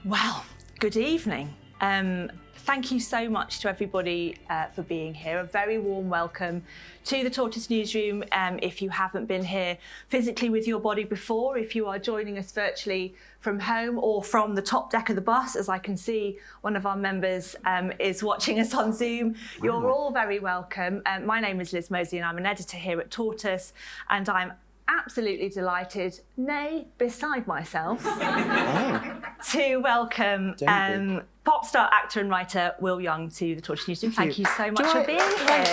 Well, good evening. Thank you so much to everybody for being here. A very warm welcome to the Tortoise Newsroom. If you haven't been here physically with your body before, if you are joining us virtually from home or from the top deck of the bus, as I can see one of our members is watching us on Zoom, you're all very welcome. My name is Liz Moseley and I'm an editor here at Tortoise, and I'm absolutely delighted, nay, beside myself, to welcome pop star, actor and writer Will Young to the Tortoise Newsroom. Thank you so much for being here. Thank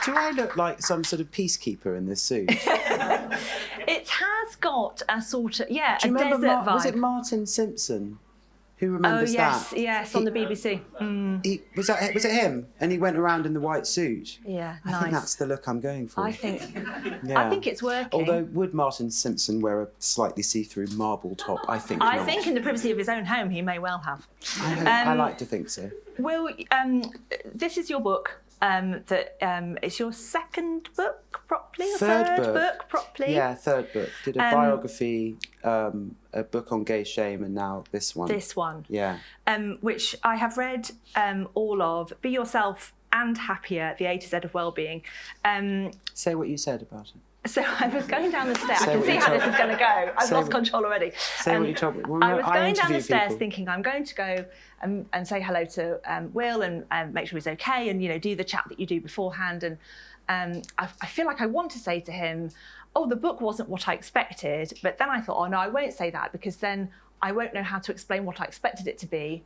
you. Do I look like some sort of peacekeeper in this suit? It has got a sort of, Do you a remember desert vibe. Was it Martin Simpson? Who remembers that? Yes, on the BBC. Was it him? And he went around in the white suit? Yeah, I think that's the look I'm going for. I think it's working. Although, would Martin Simpson wear a slightly see-through marble top? I think not. I think in the privacy of his own home, he may well have. I like to think so. Will, this is your book. It's your second book properly? Third book properly? Yeah, third book. Did a biography, a book on gay shame, and now this one. This one. Yeah. Which I have read all of. Be Yourself and Happier, the A to Z of Wellbeing. Say what you said about it. So I was going down the stairs. I can see how this is going to go. I've lost control already. Say what you told me. Well, I was going down the stairs people. thinking I'm going to go and say hello to Will and make sure he's okay, and do the chat that you do beforehand. And I feel like I want to say to him, oh, the book wasn't what I expected. But then I thought, oh no, I won't say that, because then I won't know how to explain what I expected it to be.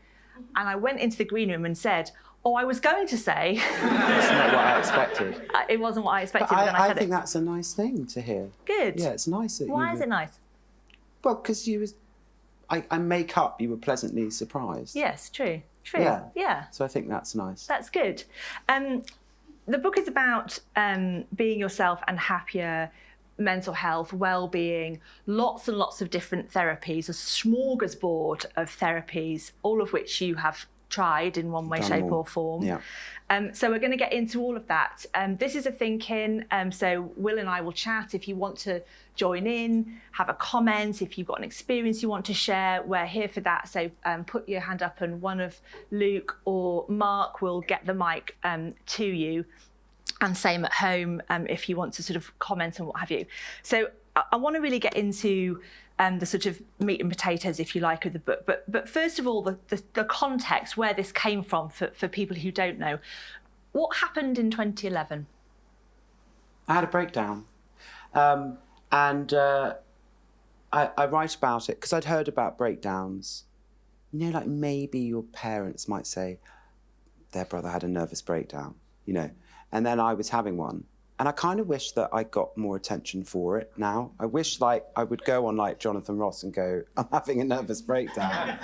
And I went into the green room and said, oh, I was going to say... It's not what I expected. It wasn't what I expected but when I said I think that's a nice thing to hear. Good. Yeah, it's nice. Why is it nice? Well, because I make up you were pleasantly surprised. Yes, true. Yeah. So I think that's nice. That's good. The book is about being yourself and happier, mental health, well-being, lots and lots of different therapies, a smorgasbord of therapies, all of which you have tried in one way, shape or form. Yeah. So we're going to get into all of that. This is a ThinkIn, so Will and I will chat. If you want to join in, have a comment, if you've got an experience you want to share, we're here for that. So put your hand up and one of Luke or Mark will get the mic to you. And same at home if you want to sort of comment and what have you. So I want to really get into the sort of meat and potatoes, if you like, of the book. But first of all, the context, where this came from for people who don't know. What happened in 2011? I had a breakdown. And I write about it because I'd heard about breakdowns. Like maybe your parents might say their brother had a nervous breakdown, And then I was having one. And I kind of wish that I got more attention for it now. I wish I would go on like Jonathan Ross and go, I'm having a nervous breakdown.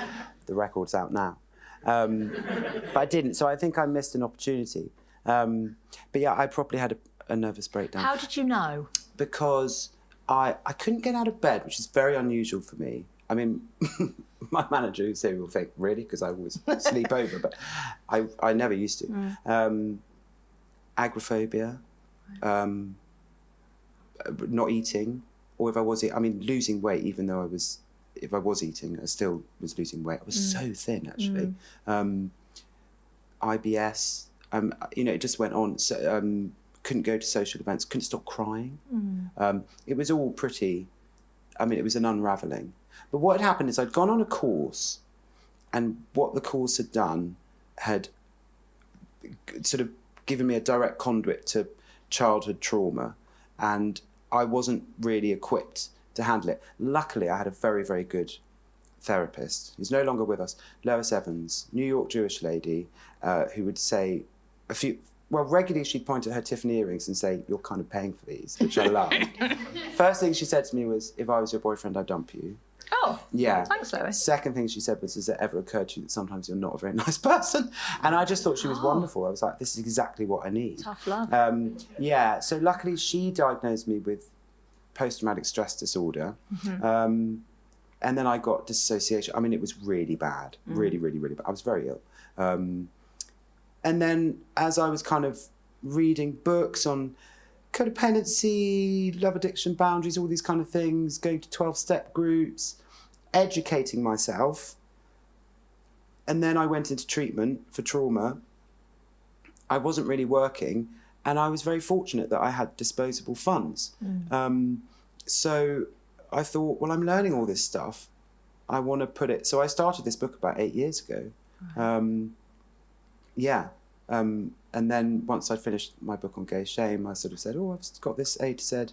The record's out now. But I didn't, so I think I missed an opportunity. But yeah, I probably had a nervous breakdown. How did you know? Because I couldn't get out of bed, which is very unusual for me. I mean, my manager who's here will think, really? Because I always sleep over, but I never used to. Agoraphobia. Not eating, or if I was losing weight, even though if I was eating, I still was losing weight. I was so thin, actually. IBS, it just went on. So, couldn't go to social events, couldn't stop crying. It was all pretty, it was an unravelling. But what had happened is I'd gone on a course, and what the course had done had sort of given me a direct conduit to childhood trauma, and I wasn't really equipped to handle it. Luckily, I had a very, very good therapist who's no longer with us, Lois Evans, New York Jewish lady, who would say regularly she'd point at her Tiffany earrings and say, you're kind of paying for these, which I loved. First thing she said to me was, if I was your boyfriend, I'd dump you. Oh, yeah. Thanks, Lois. Second thing she said was, has it ever occurred to you that sometimes you're not a very nice person? And I just thought she was wonderful. I was like, this is exactly what I need. Tough love. Yeah, so luckily she diagnosed me with post-traumatic stress disorder. And then I got dissociation. It was really bad, really, really, really bad. I was very ill. And then as I was kind of reading books on codependency, love addiction, boundaries, all these kind of things, going to 12-step groups, educating myself. And then I went into treatment for trauma. I wasn't really working, and I was very fortunate that I had disposable funds. So I thought, well, I'm learning all this stuff. I want to put it... So I started this book about 8 years ago. And then once I'd finished my book on gay shame, I sort of said, oh, I've got this A to Z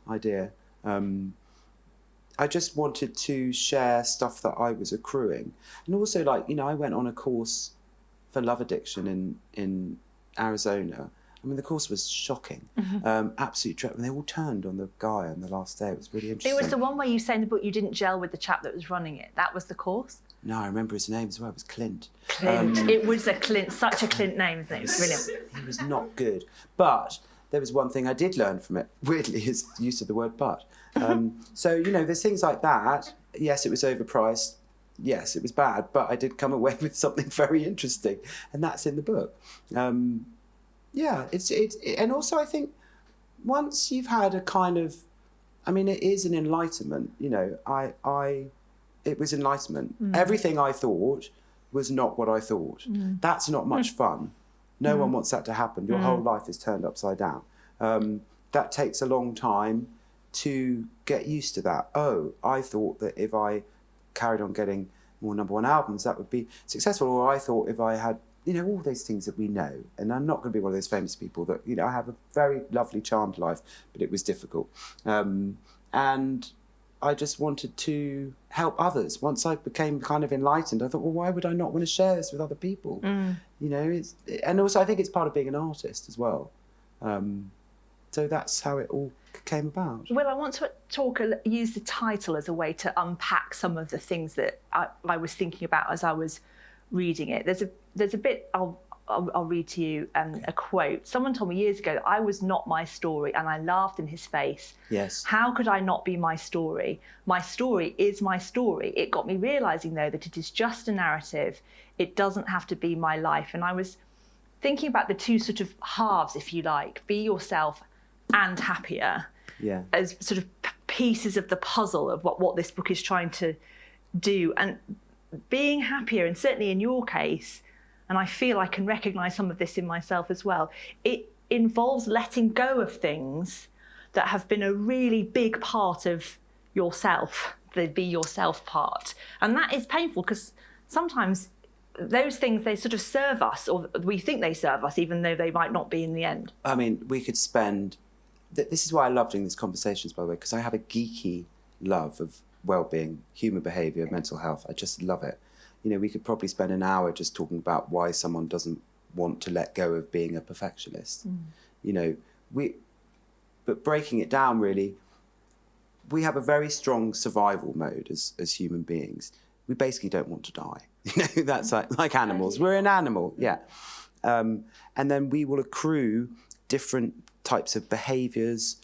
idea. I just wanted to share stuff that I was accruing. And also, like, you know, I went on a course for love addiction in Arizona. I mean, the course was shocking, absolutely dreadful. They all turned on the guy on the last day. It was really interesting. It was the one where you say in the book you didn't gel with the chap that was running it. That was the course? No, I remember his name as well. It was Clint. Clint. It was a Clint, such a Clint name, isn't it? It was brilliant. He was not good. But there was one thing I did learn from it, weirdly, his use of the word but. So, you know, there's things like that. Yes, it was overpriced. Yes, it was bad, but I did come away with something very interesting. And that's in the book. Yeah, and also I think once you've had a kind of, I mean, it is an enlightenment, you know, it was enlightenment. Everything I thought was not what I thought. That's not much fun. No one wants that to happen. Your whole life is turned upside down. That takes a long time to get used to that. Oh, I thought that if I carried on getting more #1 albums, that would be successful. Or I thought if I had, you know, all those things that we know, and I'm not going to be one of those famous people that, you know, I have a very lovely, charmed life, but it was difficult. And I just wanted to help others. Once I became kind of enlightened, I thought, well, why would I not want to share this with other people? You know, and also I think it's part of being an artist as well. So that's how it all came about. Well, I want to use the title as a way to unpack some of the things that I was thinking about as I was reading it. There's a bit I'll read to you a quote. Someone told me years ago that I was not my story, and I laughed in his face. Yes. How could I not be my story? My story is my story. It got me realising, though, that it is just a narrative. It doesn't have to be my life. And I was thinking about the two sort of halves, if you like, be yourself and happier, as sort of pieces of the puzzle of what this book is trying to do. And being happier, and certainly in your case, and I feel I can recognise some of this in myself as well, it involves letting go of things that have been a really big part of yourself, the be yourself part. And that is painful because sometimes those things, they sort of serve us, or we think they serve us, even though they might not be in the end. I mean, we could spend... This is why I love doing these conversations, by the way, because I have a geeky love of well-being, human behaviour, mental health. I just love it. You know, we could probably spend an hour just talking about why someone doesn't want to let go of being a perfectionist. You know, but breaking it down, really, we have a very strong survival mode as human beings. We basically don't want to die. You know, that's like animals. We're an animal, yeah. And then we will accrue different types of behaviours,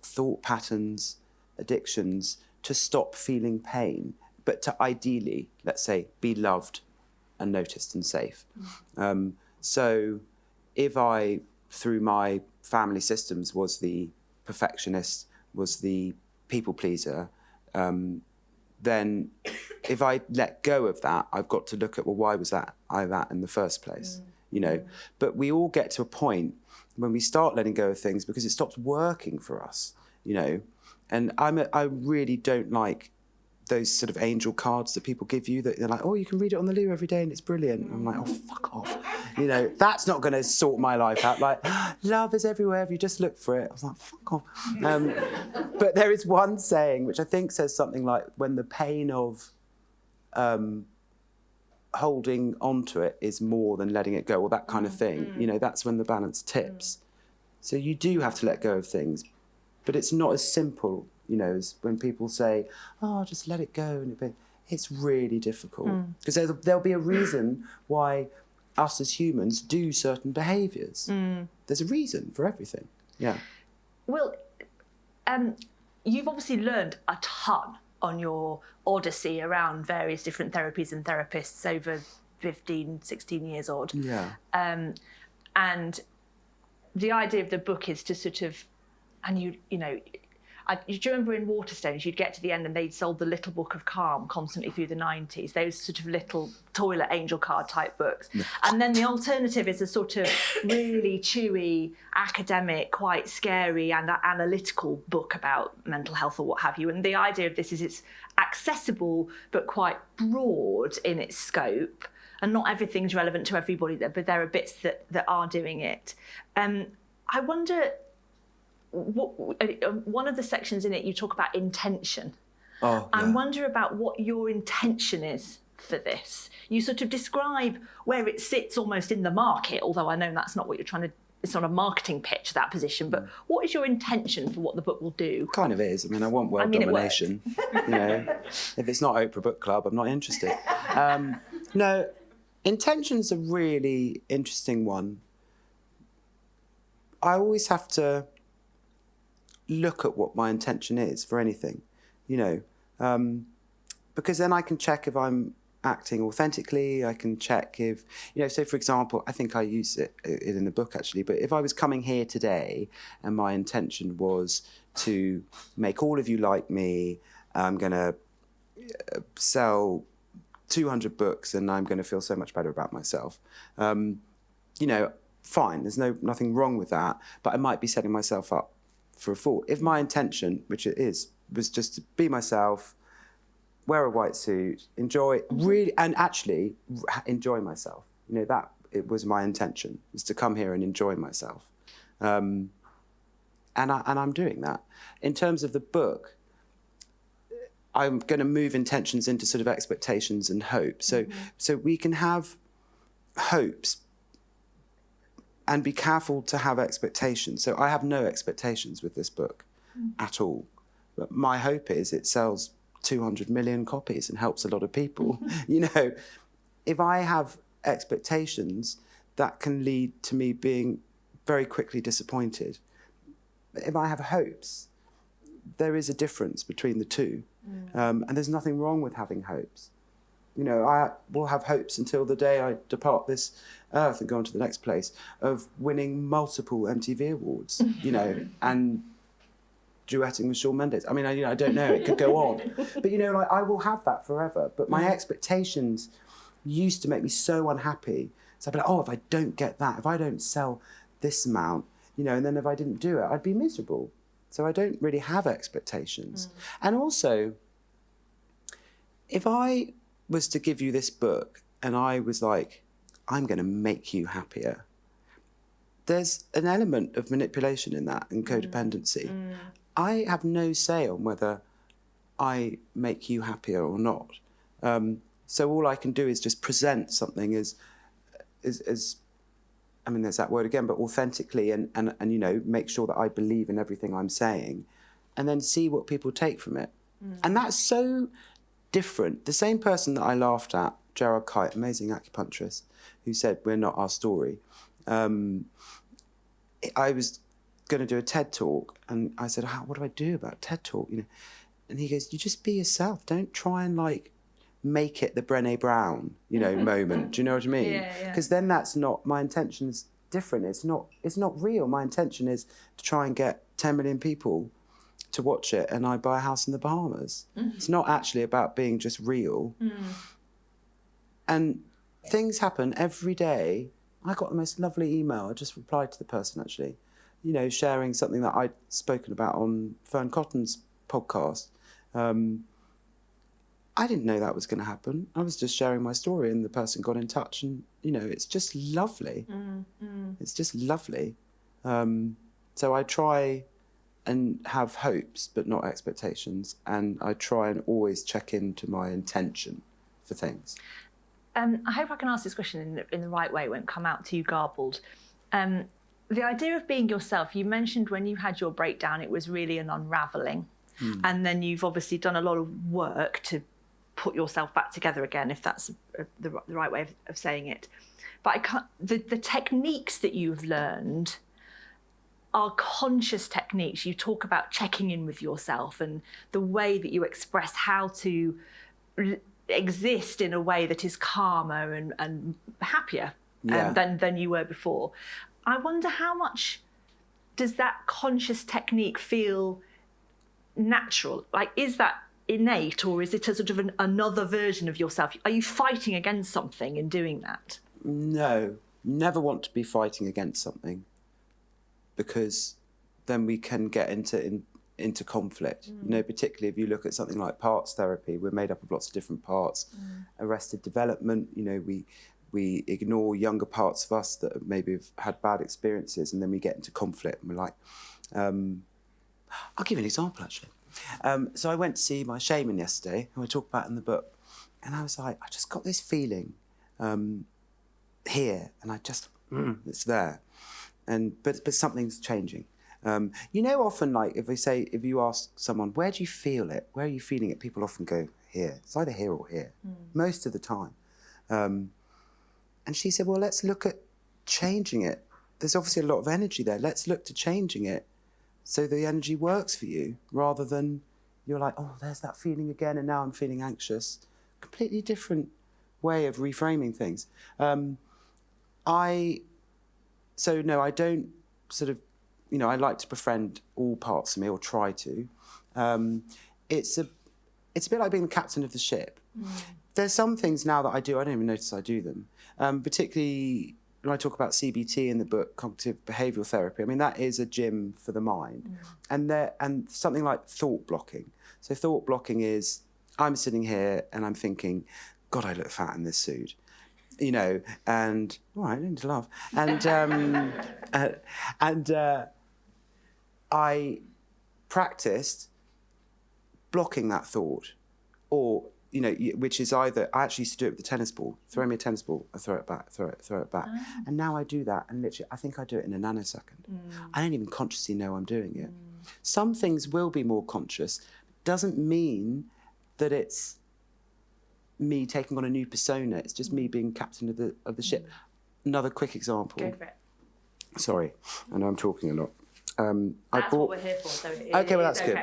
thought patterns, addictions to stop feeling pain, but to ideally, let's say, be loved and noticed and safe. So if I, through my family systems, was the perfectionist, was the people pleaser, then if I let go of that, I've got to look at, well, why was I that in the first place? You know, but we all get to a point when we start letting go of things because it stops working for us, you know. And I really don't like those sort of angel cards that people give you that they're like, oh, you can read it on the loo every day and it's brilliant. I'm like, oh, fuck off. You know, that's not going to sort my life out. Like, love is everywhere if you just look for it. I was like, fuck off. But there is one saying which I think says something like, when the pain of holding onto it is more than letting it go, or that kind of thing, you know, that's when the balance tips. So you do have to let go of things, but it's not as simple, you know, as when people say, oh, just let it go. And it's really difficult because there'll be a reason why us as humans do certain behaviours. There's a reason for everything, yeah. Well, you've obviously learned a ton on your odyssey around various different therapies and therapists over 15, 16 years odd. Yeah. And the idea of the book is to sort of, and you know, do you remember in Waterstones, you'd get to the end and they'd sold the Little Book of Calm constantly through the 90s, those sort of little toilet angel card type books. And then the alternative is a sort of really chewy, academic, quite scary and analytical book about mental health or what have you. And the idea of this is it's accessible but quite broad in its scope, and not everything's relevant to everybody, but there are bits that are doing it. I wonder, one of the sections in it, you talk about intention. Oh, yeah. I wonder about what your intention is for this. You sort of describe where it sits almost in the market, although I know that's not what you're trying to, it's not a marketing pitch, that position, but what is your intention for what the book will do? Kind of is. I mean, I want world domination. You know, if it's not Oprah Book Club, I'm not interested. No, intention's a really interesting one. I always have to look at what my intention is for anything, you know, because then I can check if I'm acting authentically. I can check if, you know, so for example, I think I use it in the book actually, but if I was coming here today and my intention was to make all of you like me, I'm going to sell 200 books and I'm going to feel so much better about myself. You know, fine, there's nothing wrong with that, but I might be setting myself up for a fall. If my intention, which it is, was just to be myself, wear a white suit, enjoy, really, and actually enjoy myself. You know, that it was my intention, was to come here and enjoy myself. And I'm doing that. In terms of the book, I'm going to move intentions into sort of expectations and hope. So we can have hopes and be careful to have expectations. So I have no expectations with this book at all. But my hope is it sells 200 million copies and helps a lot of people. You know, if I have expectations, that can lead to me being very quickly disappointed. If I have hopes, there is a difference between the two. And there's nothing wrong with having hopes. You know, I will have hopes until the day I depart this earth and go on to the next place of winning multiple MTV awards, you know, and duetting with Shawn Mendes. I mean, I don't know, it could go on. But, you know, like, I will have that forever. But my expectations used to make me so unhappy. So I'd be like, oh, if I don't get that, if I don't sell this amount, you know, and then if I didn't do it, I'd be miserable. So I don't really have expectations. And also, if I was to give you this book and I was like, I'm going to make you happier, there's an element of manipulation in that and codependency. I have no say on whether I make you happier or not. So all I can do is just present something as I mean, there's that word again, but authentically and you know, make sure that I believe in everything I'm saying and then see what people take from it. And that's so different. The same person that I laughed at, Gerard Kite, amazing acupuncturist, who said, we're not our story. I was going to do a TED Talk and I said, what do I do about TED Talk? You know, and he goes, you just be yourself. Don't try and like make it the Brené Brown, you know, moment. Do you know what I mean? Because then that's not, my intention is different. It's not real. My intention is to try and get 10 million people to watch it and I buy a house in the Bahamas. It's not actually about being just real. And things happen every day. I got the most lovely email. I just replied to the person actually, you know, sharing something that I'd spoken about on Fern Cotton's podcast. I didn't know that was going to happen. I was just sharing my story and the person got in touch and, you know, it's just lovely. It's just lovely. So I try and have hopes but not expectations, and I try and always check into my intention for things. I hope I can ask this question in the right way. It won't come out too garbled. The idea of being yourself, you mentioned when you had your breakdown, it was really an unravelling. And then you've obviously done a lot of work to put yourself back together again, if that's the right way of saying it. But the techniques that you've learned are conscious techniques. You talk about checking in with yourself and the way that you express how to exist in a way that is calmer and happier than you were before. I wonder how much does that conscious technique feel natural? Like, is that innate, or is it a sort of another version of yourself? Are you fighting against something in doing that? No, never want to be fighting against something, because then we can get into conflict. You know, particularly if you look at something like parts therapy, we're made up of lots of different parts. Arrested development, you know, we ignore younger parts of us that maybe have had bad experiences, and then we get into conflict, and we're like, I'll give you an example, actually. So I went to see my shaman yesterday, who I talk about in the book, and I was like, I just got this feeling here, and I just, it's there. But something's changing. You know, often, like, if you ask someone, where do you feel it? Where are you feeling it? People often go, here. It's either here or here, most of the time. And she said, well, let's look at changing it. There's obviously a lot of energy there. Let's look to changing it so the energy works for you, rather than you're like, oh, there's that feeling again, and now I'm feeling anxious. Completely different way of reframing things. So no, I don't sort of, you know, I like to befriend all parts of me, or try to. It's a bit like being the captain of the ship. There's some things now that I do, I don't even notice I do them. Particularly when I talk about CBT in the book, cognitive behavioural therapy. I mean, that is a gym for the mind. And something like thought blocking. So thought blocking is, I'm sitting here and I'm thinking, God, I look fat in this suit. You know, and all right, I didn't laugh. And I practiced blocking that thought, or, you know, which is either, I actually used to do it with the tennis ball. Throw me a tennis ball, I throw it back, throw it back. And now I do that, and literally, I think I do it in a nanosecond. I don't even consciously know I'm doing it. Some things will be more conscious. Doesn't mean that it's me taking on a new persona. It's just me being captain of the ship. Another quick example. Go for it. Sorry, I know I'm talking a lot. That's what we're here for. So okay, well, that's good.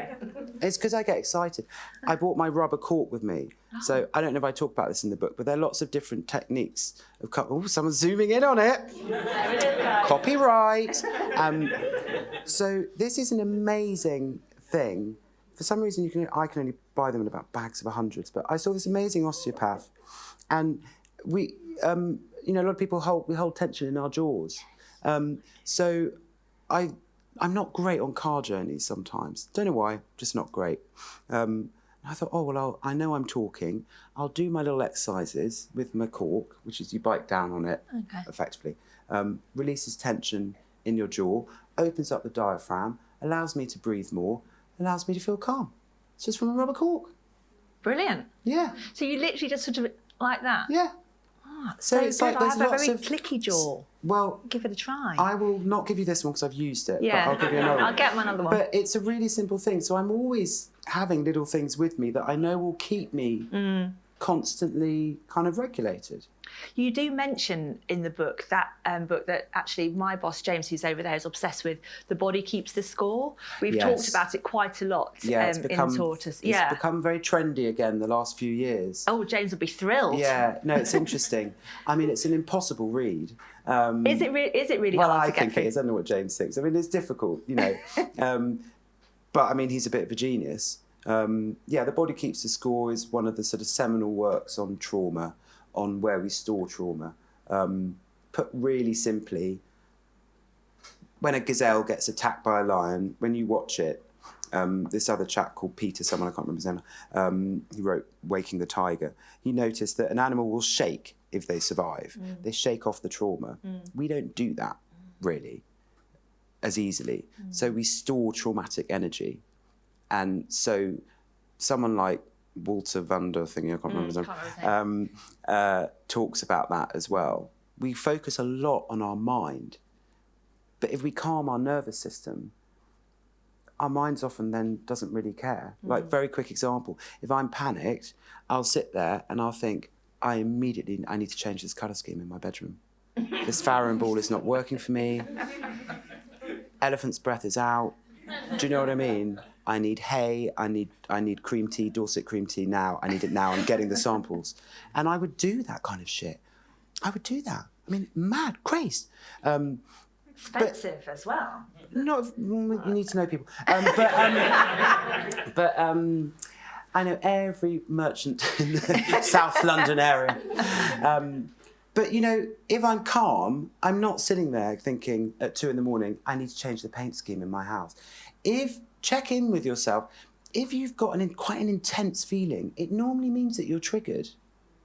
It's because I get excited. I brought my rubber cork with me. So I don't know if I talk about this in the book, but there are lots of different techniques of oh, someone's zooming in on it. There it is, guys. Copyright. So this is an amazing thing. For some reason, I can only buy them in about bags of hundreds. But I saw this amazing osteopath, and we, you know, a lot of people hold tension in our jaws. So I'm not great on car journeys sometimes. Don't know why, just not great. I thought, oh, well, I know I'm talking. I'll do my little exercises with my cork, which is you bite down on it, effectively. Releases tension in your jaw, opens up the diaphragm, allows me to breathe more, allows me to feel calm. It's just from a rubber cork. Brilliant. Yeah. So you literally just sort of like that? Yeah. So it's good. like I there's have a lots very of clicky jaw. Well, give it a try. I will not give you this one because I've used it. Yeah, but I'll give you another one. I'll get another one. But it's a really simple thing. So I'm always having little things with me that I know will keep me constantly kind of regulated. You do mention in the book that actually my boss James, who's over there, is obsessed with the body keeps the score. We've talked about it quite a lot in Tortoise. It's become very trendy again the last few years. Oh, James will be thrilled. Yeah, no, it's interesting. I mean, it's an impossible read. Is it really well, hard to I get think through? it is. I don't know what James thinks. I mean, it's difficult, you know. But I mean, he's a bit of a genius. The Body Keeps the Score is one of the sort of seminal works on trauma, on where we store trauma. Put really simply, when a gazelle gets attacked by a lion, when you watch it, this other chap called Peter, someone I can't remember his name, he wrote Waking the Tiger, he noticed that an animal will shake if they survive. They shake off the trauma. We don't do that, really, as easily. So we store traumatic energy. And so someone like Walter Vander, I can't remember his name, talks about that as well. We focus a lot on our mind, but if we calm our nervous system, our minds often then doesn't really care. Like, very quick example, if I'm panicked, I'll sit there and I'll think, I need to change this colour scheme in my bedroom. This Farron ball is not working for me. Elephant's breath is out. Do you know what I mean? I need hay, I need cream tea, Dorset cream tea now. I need it now. I'm getting the samples. And I would do that kind of shit. I would do that. I mean, mad, crazed. Expensive as well. You need to know people. But I know every merchant in the South London area. But, you know, if I'm calm, I'm not sitting there thinking at 2 a.m, I need to change the paint scheme in my house. Check in with yourself. If you've got quite an intense feeling, it normally means that you're triggered.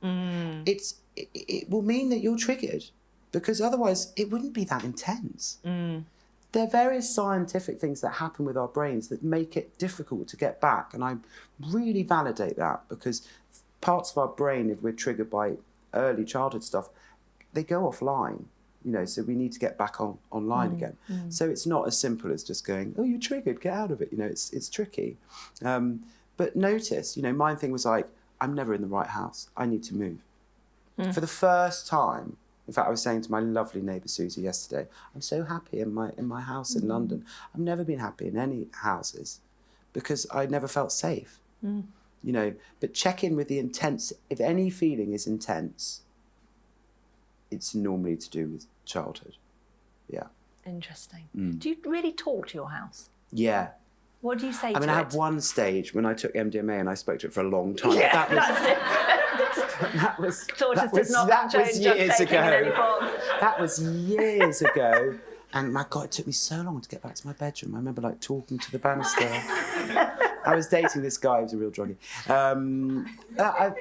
It will mean that you're triggered, because otherwise it wouldn't be that intense. There are various scientific things that happen with our brains that make it difficult to get back, and I really validate that, because parts of our brain, if we're triggered by early childhood stuff, they go offline, you know, so we need to get back online again. So it's not as simple as just going, oh, you're triggered, get out of it, you know, it's tricky. But notice, you know, my thing was like, I'm never in the right house, I need to move. For the first time, in fact, I was saying to my lovely neighbour Susie yesterday, I'm so happy in my house in London. I've never been happy in any houses because I never felt safe. You know, but check in with the intense. If any feeling is intense, it's normally to do with childhood. Yeah. Interesting. Do you really talk to your house? Yeah. What do you say to it? I mean, I had one stage when I took MDMA and I spoke to it for a long time. Yeah, That was years ago. That was years ago. And my God, it took me so long to get back to my bedroom. I remember like talking to the banister. I was dating this guy who was a real druggie.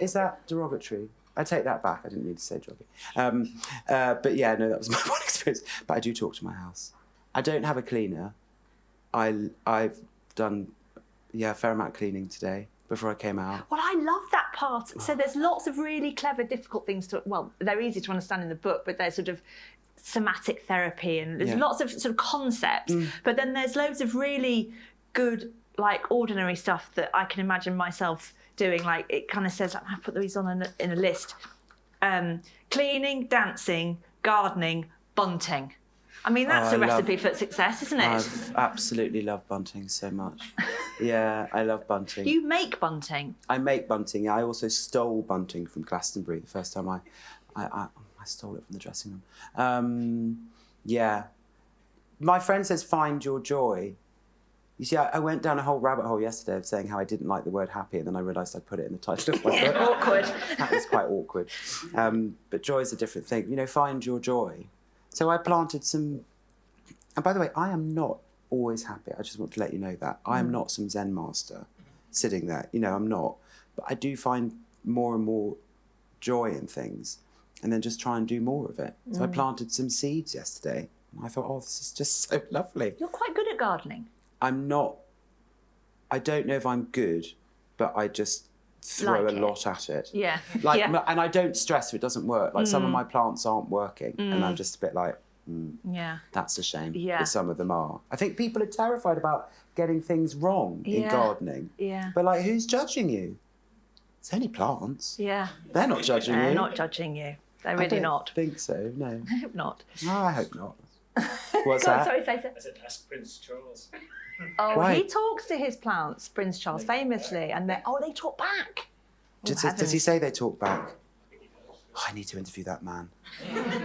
Is that derogatory? I take that back. I didn't mean to say druggie. But yeah, no, that was my one experience. But I do talk to my house. I don't have a cleaner. I've done a fair amount of cleaning today before I came out. Well, I love that part. So there's lots of really clever, difficult things they're easy to understand in the book, but they're sort of somatic therapy, and there's lots of sort of concepts, but then there's loads of really good, like, ordinary stuff that I can imagine myself doing. Like, it kind of says, I put these on in a list: cleaning, dancing, gardening, bunting. I mean, that's a recipe for success, isn't it? I absolutely love bunting so much. Yeah, I love bunting. You make bunting? I make bunting. I also stole bunting from Glastonbury the first time I stole it from the dressing room. Yeah. My friend says, find your joy. You see, I went down a whole rabbit hole yesterday of saying how I didn't like the word happy, and then I realised I'd put it in the title of my book. Awkward. That was quite awkward. But joy is a different thing. You know, find your joy. So I planted some... And by the way, I am not always happy. I just want to let you know that. I am not some Zen master sitting there. You know, I'm not. But I do find more and more joy in things, and then just try and do more of it. So I planted some seeds yesterday, and I thought, oh, this is just so lovely. You're quite good at gardening. I'm not... I don't know if I'm good, but I just throw a lot at it. Yeah. And I don't stress if it doesn't work. Like, some of my plants aren't working, and I'm just a bit like, that's a shame. But some of them are. I think people are terrified about getting things wrong in gardening. Yeah. But, like, who's judging you? It's only plants. Yeah. They're not judging you. They're not judging you. They're really not. I don't think so, no. I hope not. No, I hope not. What's that? Sorry, say so. I said, ask Prince Charles. Oh, right. He talks to his plants, Prince Charles, famously, and they talk back. Does he say they talk back? Oh, I need to interview that man.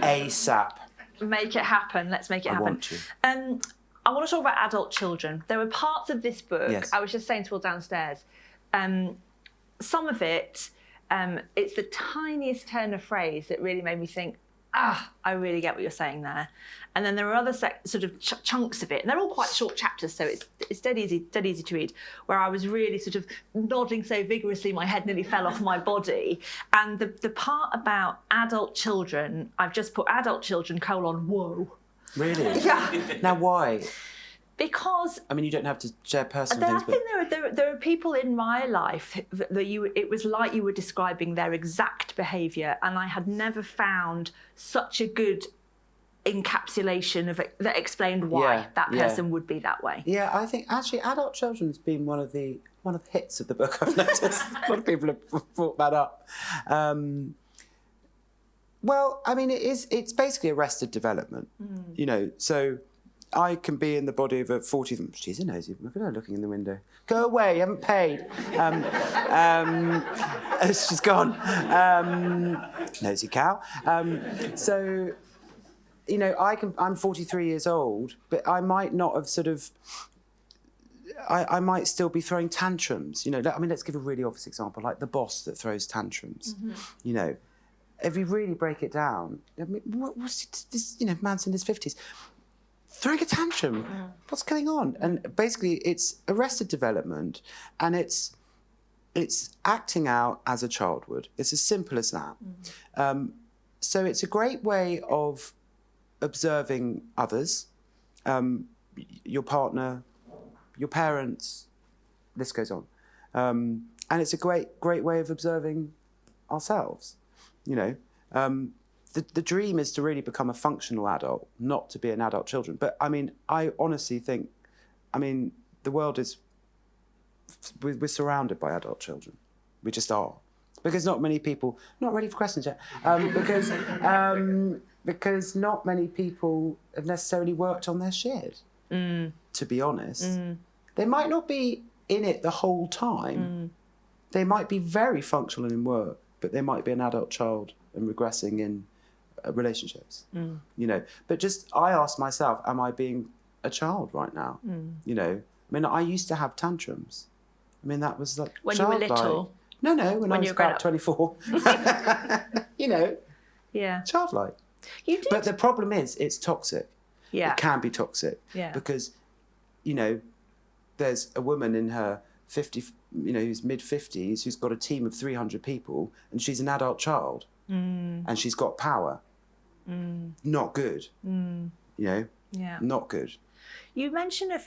ASAP. Make it happen. Let's make it happen. I want to. I want to talk about adult children. There were parts of this book, I was just saying to Will downstairs, some of it, it's the tiniest turn of phrase that really made me think, I really get what you're saying there. And then there are other sort of chunks of it, and they're all quite short chapters, so it's dead easy to read, where I was really sort of nodding so vigorously my head nearly fell off my body. And the part about adult children, I've just put adult children : whoa. Really? Yeah. Now, why? Because... I mean, you don't have to share personal things, but... I think there are people in my life that it was like you were describing their exact behaviour, and I had never found such a good encapsulation of it that explained why that person would be that way. Yeah, I think actually adult children's been one of the hits of the book, I've noticed. A lot of people have brought that up. Well, I mean, it's basically arrested development, you know, so I can be in the body of a 40... She's a nosy. Look at her looking in the window. Go away, you haven't paid. She's gone. Nosy cow. So you know, I'm 43 years old, but I might not have sort of, I might still be throwing tantrums, you know. I mean, let's give a really obvious example, like the boss that throws tantrums, you know. If you really break it down, I mean, what's this, you know, man's in his 50s, throwing a tantrum, what's going on? And basically it's arrested development, and it's acting out as a child would. It's as simple as that. So it's a great way of observing others, your partner, your parents, this goes on. And it's a great way of observing ourselves, you know. The dream is to really become a functional adult, not to be an adult children. But I mean, I honestly think, I mean, the world is, we're surrounded by adult children. We just are. Because not many people, not ready for questions yet, because not many people have necessarily worked on their shit, to be honest. They might not be in it the whole time. They might be very functional in work, but they might be an adult child and regressing in relationships, you know. But just, I ask myself, am I being a child right now? You know, I mean, I used to have tantrums. I mean, that was like when you were little. No, when I was about 24. You know, childlike. You did. But the problem is, it's toxic. Yeah. It can be toxic. Yeah. Because, you know, there's a woman in her 50, you know, who's mid-50s, who's got a team of 300 people, and she's an adult child, and she's got power. Not good. You know. Yeah. Not good. You mentioned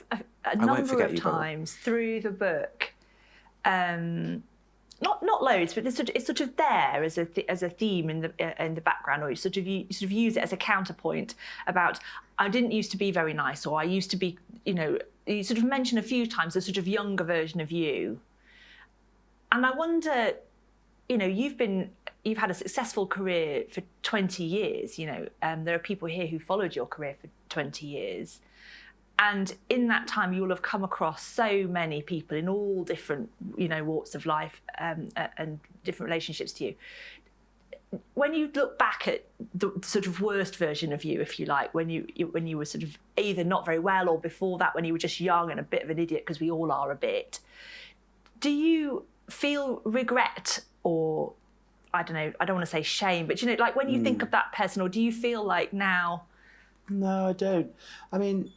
a number of times through the book. Not loads, but it's sort of there as a theme in the background, or you sort of use it as a counterpoint about, I didn't used to be very nice, or I used to be, you know, you sort of mention a few times a sort of younger version of you. And I wonder, you know, you've had a successful career for 20 years, you know, there are people here who followed your career for 20 years. And in that time, you will have come across so many people in all different, you know, walks of life and different relationships to you. When you look back at the sort of worst version of you, if you like, when you were sort of either not very well, or before that, when you were just young and a bit of an idiot, because we all are a bit, do you feel regret, or I don't know, I don't want to say shame, but, you know, like when you think of that person, or do you feel like now? No, I don't. I mean,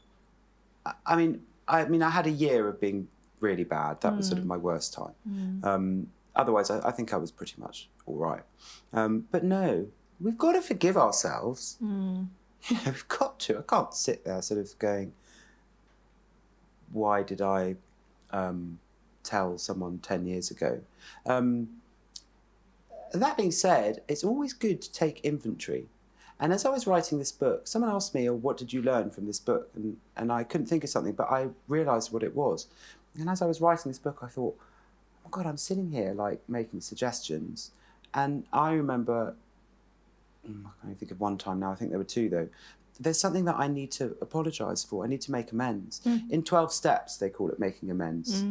I had a year of being really bad. That was sort of my worst time. Otherwise, I think I was pretty much all right. But no, we've got to forgive ourselves. You know, we've got to. I can't sit there sort of going, why did I tell someone 10 years ago? That being said, it's always good to take inventory. And as I was writing this book, someone asked me, what did you learn from this book? And I couldn't think of something, but I realised what it was. And as I was writing this book, I thought, oh God, I'm sitting here like making suggestions. And I remember, I can't even think of one time now, I think there were two though. There's something that I need to apologise for. I need to make amends. In 12 steps, they call it making amends.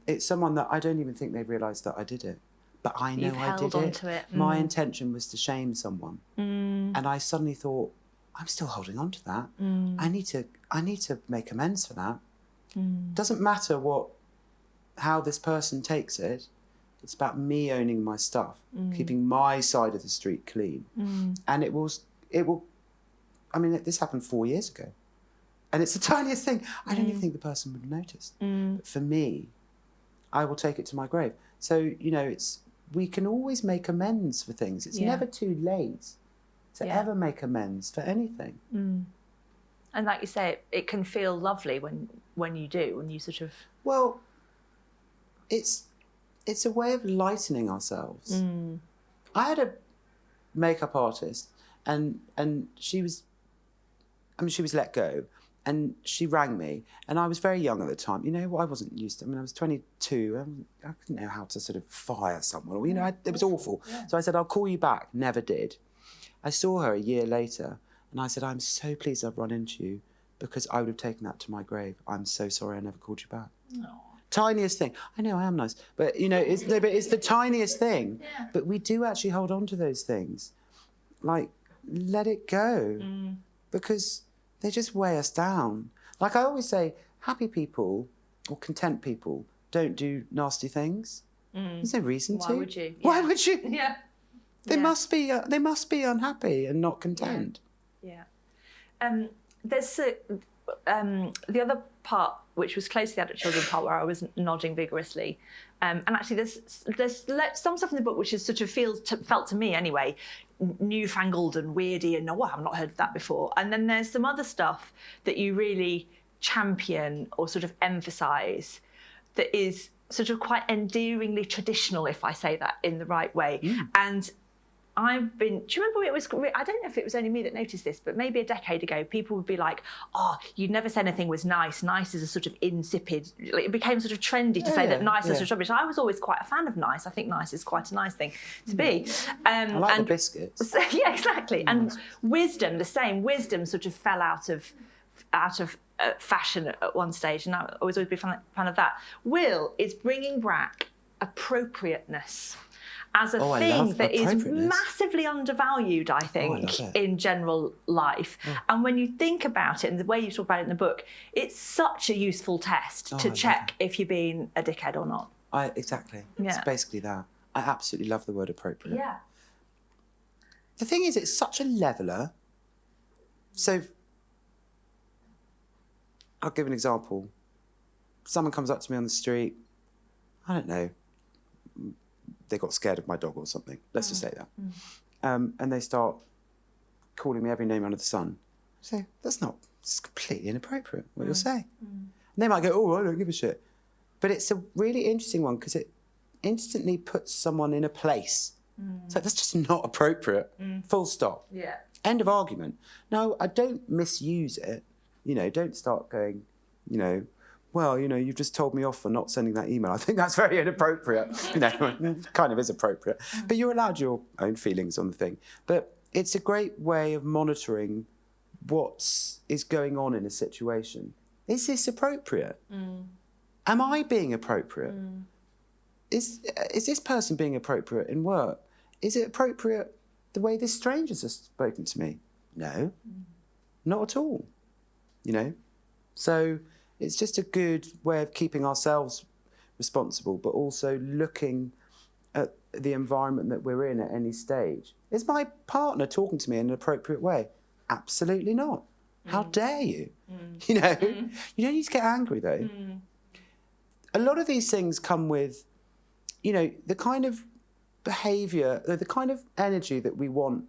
It's someone that I don't even think they realised that I did it. But I know I did it. My intention was to shame someone. And I suddenly thought, I'm still holding on to that. I need to make amends for that. Doesn't matter how this person takes it. It's about me owning my stuff, keeping my side of the street clean. And it will, I mean, this happened 4 years ago. And it's the tiniest thing. I don't even think the person would have noticed. But for me, I will take it to my grave. So, you know, we can always make amends for things. It's never too late to ever make amends for anything. And like you say, it can feel lovely when you do, when you sort of... Well, it's a way of lightening ourselves. I had a makeup artist, and she was let go. And she rang me, and I was very young at the time. You know, I wasn't used to. I mean, I was 22. I didn't know how to sort of fire someone. You know, it was awful. So I said, "I'll call you back." Never did. I saw her a year later, and I said, "I'm so pleased I've run into you, because I would have taken that to my grave. I'm so sorry I never called you back." Aww. Tiniest thing. I know I am nice, but you know, it's the tiniest thing. But we do actually hold on to those things, like let it go because they just weigh us down. Like I always say, happy people or content people don't do nasty things. There's no reason to. Why would you? Why would you? Yeah. They must be unhappy and not content. Yeah. There's the other part, which was close to the adult children part, where I was nodding vigorously. And actually, there's some stuff in the book which is sort of felt to me anyway, newfangled and weirdy, and I've not heard of that before. And then there's some other stuff that you really champion or sort of emphasise that is sort of quite endearingly traditional, if I say that in the right way. And do you remember it was, I don't know if it was only me that noticed this, but maybe a decade ago, people would be like, you'd never said anything was nice. Nice is a sort of insipid, it became sort of trendy to say that nice is rubbish. I was always quite a fan of nice. I think nice is quite a nice thing to be. I like the biscuits. Yeah, exactly. And wisdom, the same. Wisdom sort of fell out of fashion at one stage, and I always be a fan of that. Will is bringing back appropriateness as a thing that is massively undervalued, I think, in general life. And when you think about it and the way you talk about it in the book, it's such a useful test to check if you're being a dickhead or not. Exactly. It's basically that. I absolutely love the word appropriate. Yeah. The thing is, it's such a leveller. So I'll give an example. Someone comes up to me on the street, I don't know, they got scared of my dog or something. Let's just say that. And they start calling me every name under the sun. I say, it's completely inappropriate what you're saying. And they might go, I don't give a shit. But it's a really interesting one because it instantly puts someone in a place. So that's just not appropriate. Full stop. Yeah. End of argument. No, I don't misuse it. Don't start going, you've just told me off for not sending that email. I think that's very inappropriate. Kind of is appropriate. But you're allowed your own feelings on the thing. But it's a great way of monitoring what is going on in a situation. Is this appropriate? Am I being appropriate? Is this person being appropriate in work? Is it appropriate the way this stranger's has spoken to me? No, not at all. So it's just a good way of keeping ourselves responsible, but also looking at the environment that we're in at any stage. Is my partner talking to me in an appropriate way? Absolutely not. How dare you? You don't need to get angry though. A lot of these things come with, the kind of behaviour, the kind of energy that we want,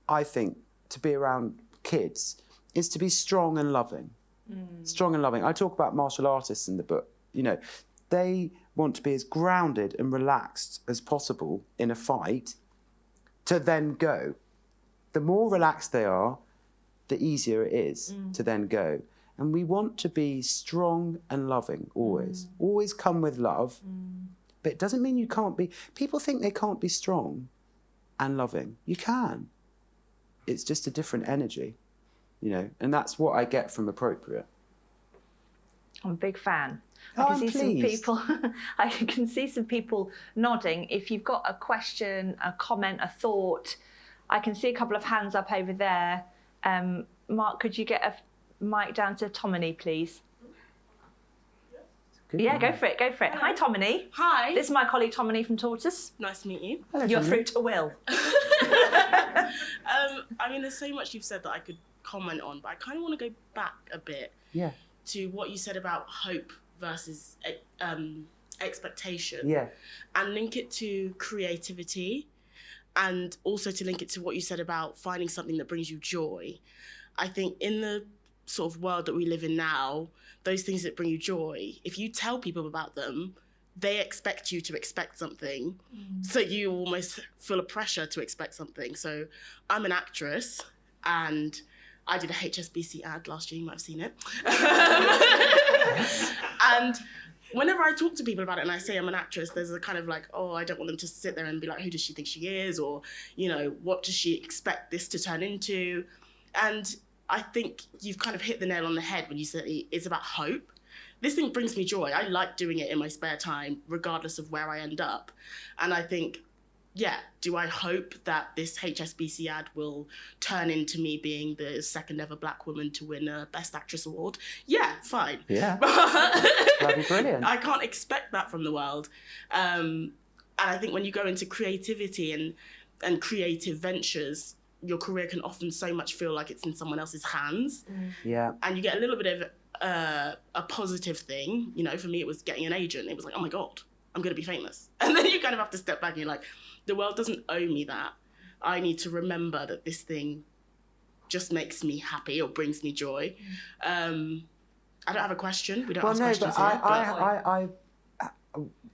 I think, to be around kids is to be strong and loving. Strong and loving. I talk about martial artists in the book. They want to be as grounded and relaxed as possible in a fight to then go. The more relaxed they are, the easier it is to then go. And we want to be strong and loving always. Always come with love. But it doesn't mean you can't be... People think they can't be strong and loving. You can. It's just a different energy. And that's what I get from appropriate. I'm a big fan. I can see some people nodding. If you've got a question, a comment, a thought, I can see a couple of hands up over there. Mark, could you get a mic down to Tomini, please? Yeah, go for it. Hello. Hi, Tomini. Hi. This is my colleague Tomini from Tortoise. Nice to meet you. Hello, You're Tommy. through to Will. There's so much you've said that I could comment on, but I kind of want to go back a bit to what you said about hope versus expectation. Yeah. And link it to creativity, and also to link it to what you said about finding something that brings you joy. I think in the sort of world that we live in now, those things that bring you joy, if you tell people about them, they expect you to expect something. So you almost feel a pressure to expect something. So I'm an actress, and I did a HSBC ad last year, you might have seen it. And whenever I talk to people about it and I say I'm an actress, there's a kind of like, I don't want them to sit there and be like, who does she think she is? Or, what does she expect this to turn into? And I think you've kind of hit the nail on the head when you said it's about hope. This thing brings me joy. I like doing it in my spare time, regardless of where I end up. And I think do I hope that this HSBC ad will turn into me being the second ever black woman to win a Best Actress award? Yeah, fine. Yeah, that'd be brilliant. I can't expect that from the world. And I think when you go into creativity and creative ventures, your career can often so much feel like it's in someone else's hands. Yeah. And you get a little bit of a positive thing. You know, for me, it was getting an agent. It was like, oh my God, I'm going to be famous. And then you kind of have to step back and you're like, the world doesn't owe me that. I need to remember that this thing just makes me happy or brings me joy. I don't have a question. We don't ask questions here. I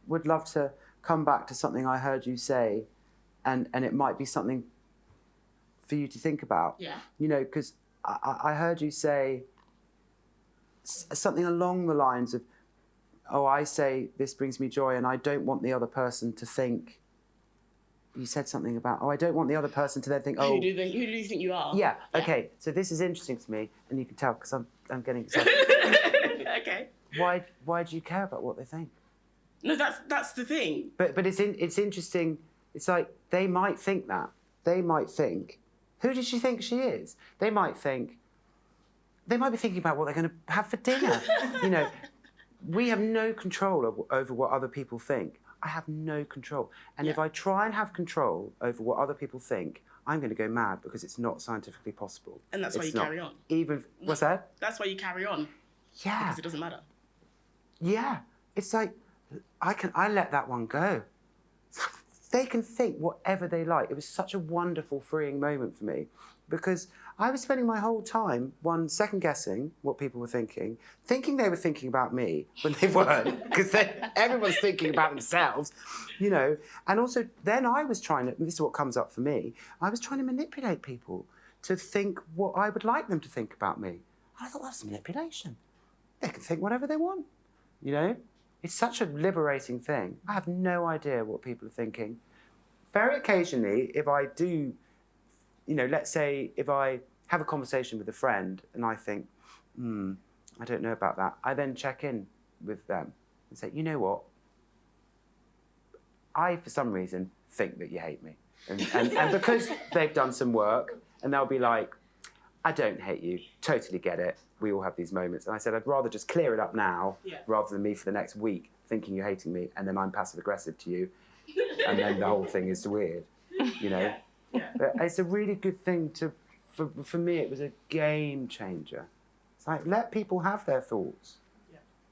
would love to come back to something I heard you say, and it might be something for you to think about. Yeah. You know, because I heard you say something along the lines of, oh, I say this brings me joy and I don't want the other person to think. You said something about, oh, I don't want the other person to then think, oh. Who do you think you are? Yeah, okay. So this is interesting to me, and you can tell because I'm getting excited. Okay. Why do you care about what they think? No, that's the thing. But it's interesting. It's like they might think that. They might think, who does she think she is? They might be thinking about what they're going to have for dinner. You know, we have no control over what other people think. I have no control. And if I try and have control over what other people think, I'm going to go mad because it's not scientifically possible. And that's why you carry on. What's that? That's why you carry on. Yeah. Because it doesn't matter. Yeah. It's like, I let that one go. They can think whatever they like. It was such a wonderful, freeing moment for me because I was spending my whole time, second guessing what people were thinking they were thinking about me when they weren't, because everyone's thinking about themselves, you know. And also, then I was trying to, this is what comes up for me, I was trying to manipulate people to think what I would like them to think about me. I thought, that's manipulation. They can think whatever they want, you know. It's such a liberating thing. I have no idea what people are thinking. Very occasionally, if I do, you know, let's say if I have a conversation with a friend and I think, I don't know about that, I then check in with them and say, you know what? I, for some reason, think that you hate me. And because they've done some work, and they'll be like, I don't hate you, totally get it. We all have these moments. And I said, I'd rather just clear it up now rather than me for the next week thinking you're hating me and then I'm passive aggressive to you. And then the whole thing is weird, you know? Yeah. But it's a really good thing for me, it was a game changer. It's like, let people have their thoughts.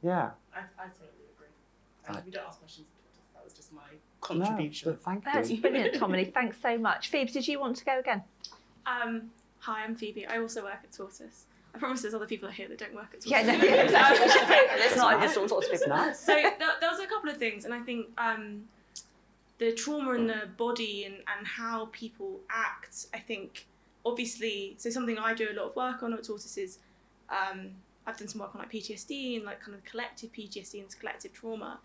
Yeah. I totally agree. We don't ask questions. That was just my contribution. No, but thank That's you. brilliant, Tommy. Thanks so much. Phoebe, did you want to go again? Hi, I'm Phoebe. I also work at Tortoise. I promise there's other people here that don't work at Tortoise. Yeah, no, exactly. It's not just all sorts of people. Nice. So there was a couple of things, and I think the trauma in the body and how people act, I think, obviously, so something I do a lot of work on at Tortoise is I've done some work on like PTSD and like kind of collective PTSD and collective trauma.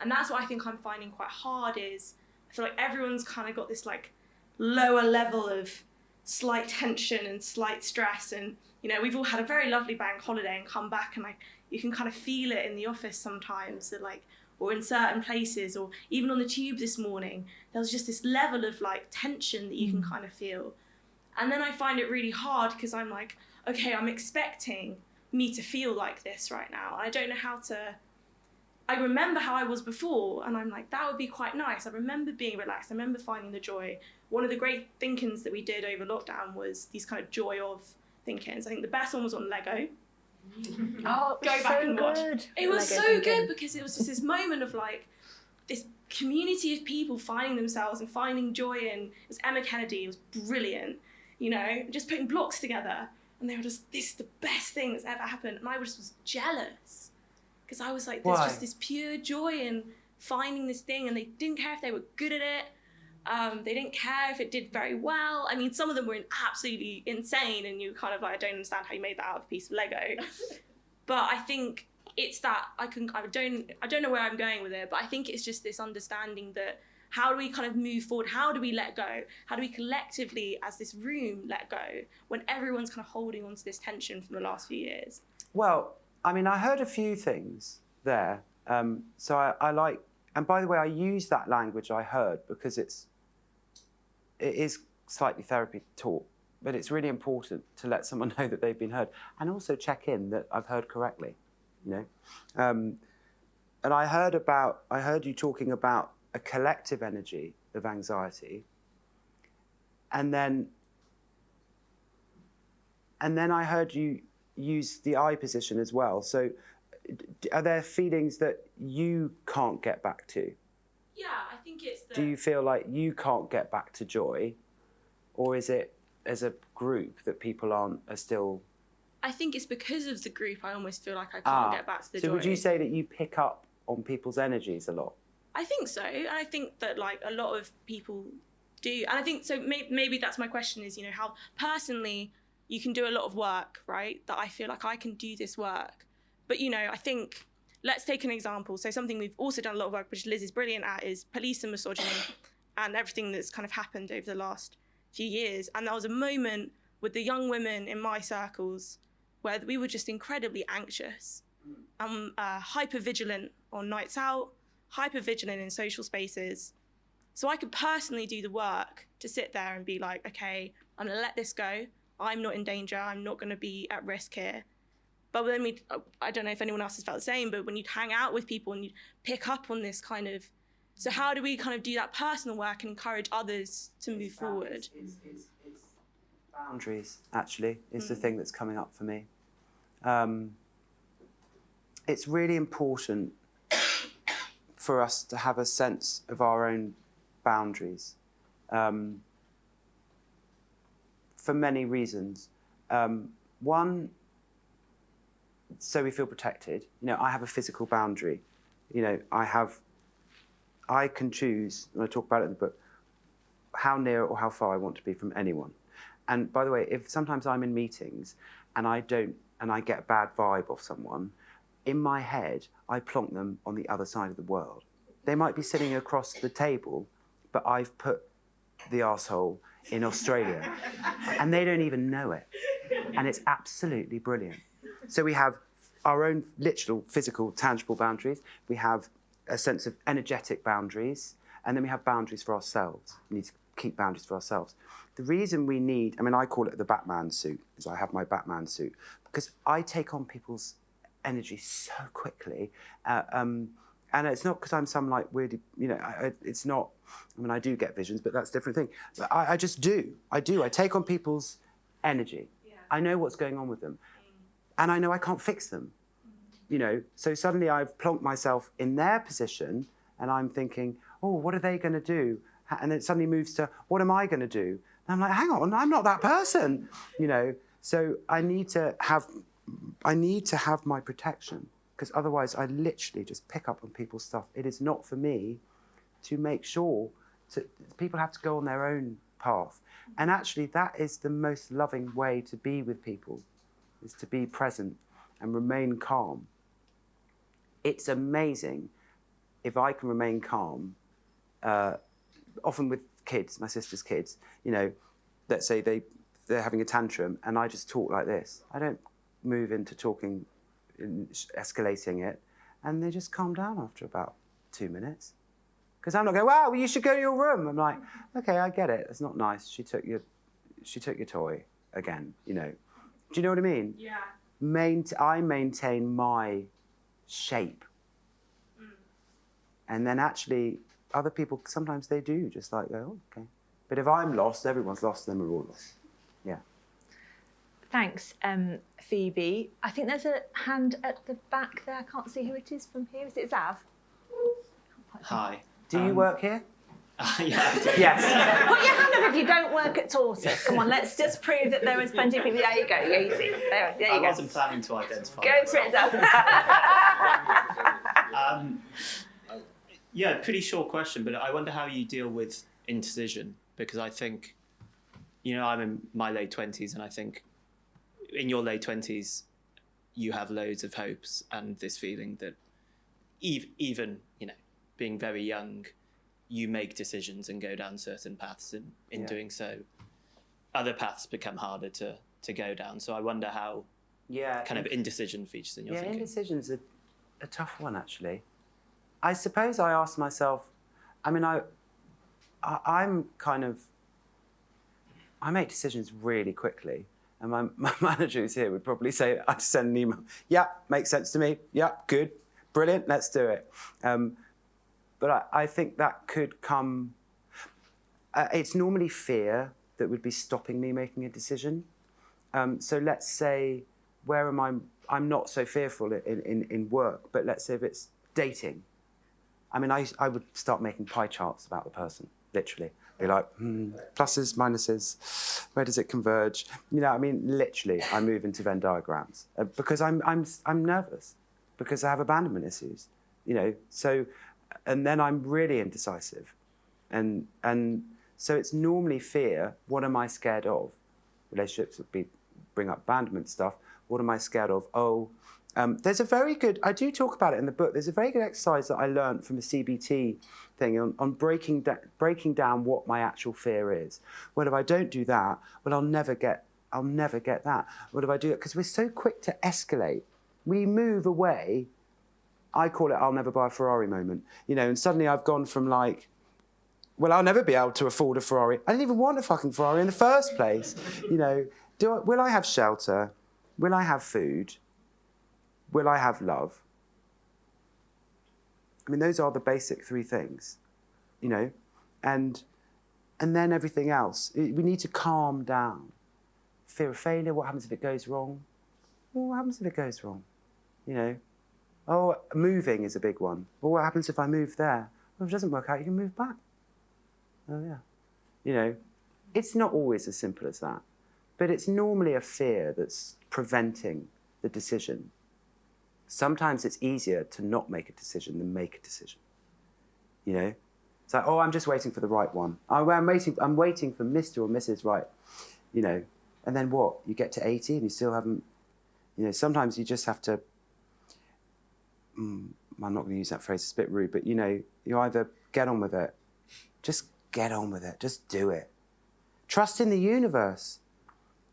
And that's what I think I'm finding quite hard is I feel like everyone's kind of got this like lower level of slight tension and slight stress, and you know, we've all had a very lovely bank holiday and come back and like you can kind of feel it in the office sometimes, that like, or in certain places, or even on the tube this morning, there was just this level of like tension that you can kind of feel. And then I find it really hard because I'm like, okay, I'm expecting me to feel like this right now. I don't know how to, I remember how I was before, and I'm like, that would be quite nice. I remember being relaxed. I remember finding the joy. One of the great think-ins that we did over lockdown was these kind of joy of think-ins. I think the best one was on Lego. Oh, Go back and watch. It was Lego so thinking. good because it was just this moment of like this community of people finding themselves and finding joy in. It was Emma Kennedy. It was brilliant. You know, just putting blocks together, and they were just, this is the best thing that's ever happened. And I just was jealous because I was like, there's just this pure joy in finding this thing, and they didn't care if they were good at it. They didn't care if it did very well. I mean, some of them were absolutely insane, and you kind of like, I don't understand how you made that out of a piece of Lego. But I think it's that I don't know where I'm going with it, but I think it's just this understanding that how do we kind of move forward? How do we let go? How do we collectively, as this room, let go when everyone's kind of holding on to this tension from the last few years? Well, I mean, I heard a few things there. So I like, and by the way, I use that language I heard because it's it is slightly therapy talk, but it's really important to let someone know that they've been heard, and also check in that I've heard correctly, you know. And I heard you talking about a collective energy of anxiety, and then I heard you use the I position as well. So are there feelings that you can't get back to? Yeah, I think it's Do you feel like you can't get back to joy, or is it as a group that people are still? I think it's because of the group. I almost feel like I can't get back to the joy. So would you say that you pick up on people's energies a lot? I think so, and I think that like a lot of people do, and I think so. Maybe that's my question: is, you know, how personally you can do a lot of work, right? That I feel like I can do this work, but you know, I think let's take an example. So something we've also done a lot of work, which Liz is brilliant at, is police and misogyny, and everything that's kind of happened over the last few years. And there was a moment with the young women in my circles where we were just incredibly anxious and hyper vigilant on nights out, hyper vigilant in social spaces. So I could personally do the work to sit there and be like, okay, I'm gonna let this go. I'm not in danger. I'm not gonna be at risk here. But then I don't know if anyone else has felt the same, but when you'd hang out with people and you'd pick up on this kind of, so how do we kind of do that personal work and encourage others to move forward? It's boundaries, actually, is the thing that's coming up for me. It's really important for us to have a sense of our own boundaries, for many reasons. One, so we feel protected. You know, I have a physical boundary. You know, I can choose, and I talk about it in the book, how near or how far I want to be from anyone. And by the way, if sometimes I'm in meetings and I get a bad vibe off someone, in my head, I plonk them on the other side of the world. They might be sitting across the table, but I've put the arsehole in Australia and they don't even know it. And it's absolutely brilliant. So we have our own literal, physical, tangible boundaries. We have a sense of energetic boundaries, and then we have boundaries for ourselves. We need to keep boundaries for ourselves. The reason we need, I mean, I call it the Batman suit, is I have my Batman suit, because I take on people's energy so quickly. And it's not because I'm some like weird, you know, it's not, I mean, I do get visions, but that's a different thing. But I just do. I take on people's energy. Yeah. I know what's going on with them. And I know I can't fix them, you know. So suddenly I've plonked myself in their position and I'm thinking, oh, what are they going to do? And then it suddenly moves to, what am I going to do? And I'm like, hang on, I'm not that person, you know. So I need to have my protection, because otherwise I literally just pick up on people's stuff. It is not for me to make sure. People have to go on their own path. And actually that is the most loving way to be with people, is to be present and remain calm. It's amazing if I can remain calm, often with kids, my sister's kids, you know, let's say they're having a tantrum and I just talk like this. I don't move into talking, escalating it, and they just calm down after about 2 minutes. Because I'm not going, wow, well, you should go to your room. I'm like, okay, I get it. It's not nice. She took your toy again, you know. Do you know what I mean? Yeah. I maintain my shape. And then actually, other people, sometimes they do just like go, oh, okay. But if I'm lost, everyone's lost, then we're all lost. Yeah. Thanks, Phoebe. I think there's a hand at the back there. I can't see who it is from here. Is it Zav? Hi. Do you work here? Yeah, I do. Yes. Put your hand up if you don't work at Tortoise. Come on, let's just prove that there is plenty of people. There you go. Yeah, you see. There you go. I wasn't planning to identify. Go for it, Zav. Yeah, pretty short question, but I wonder how you deal with indecision, because I think, you know, I'm in my late 20s, and I think in your late 20s, you have loads of hopes and this feeling that even, you know, being very young, you make decisions and go down certain paths, and in doing so, other paths become harder to go down. So I wonder how kind of indecision features in your thinking. Indecision's a tough one, actually. I suppose I ask myself, I mean, I'm kind of I make decisions really quickly. And my manager who's here would probably say, I'd send an email, yeah, makes sense to me, yeah, good, brilliant, let's do it. But I think that could come, it's normally fear that would be stopping me making a decision. So let's say, where am I? I'm not so fearful in work, but let's say if it's dating. I mean, I would start making pie charts about the person, literally. Be like, pluses, minuses, where does it converge? You know, I mean, literally, I move into Venn diagrams because I'm nervous, because I have abandonment issues, you know. So, and then I'm really indecisive, and so it's normally fear. What am I scared of? Relationships would bring up abandonment stuff. What am I scared of? There's a very good, I do talk about it in the book, there's a very good exercise that I learned from a CBT thing on breaking down what my actual fear is. Well, if I don't do that, well, I'll never get that. What if I do it? Because we're so quick to escalate. We move away. I call it I'll never buy a Ferrari moment. You know, and suddenly I've gone from like, well, I'll never be able to afford a Ferrari. I didn't even want a fucking Ferrari in the first place. You know, will I have shelter? Will I have food? Will I have love? I mean, those are the basic three things, you know, and then everything else. We need to calm down. Fear of failure, what happens if it goes wrong? Well, what happens if it goes wrong? You know, oh, moving is a big one. Well, what happens if I move there? Well, if it doesn't work out, you can move back. Oh, yeah. You know, it's not always as simple as that, but it's normally a fear that's preventing the decision. Sometimes it's easier to not make a decision than make a decision. You know, it's like, oh, I'm just waiting for the right one. I'm waiting for Mr. or Mrs. Right. You know, and then what? You get to 80 and you still haven't. You know, sometimes you just have to. I'm not going to use that phrase. It's a bit rude, but you know, you either get on with it. Just get on with it. Just do it. Trust in the universe.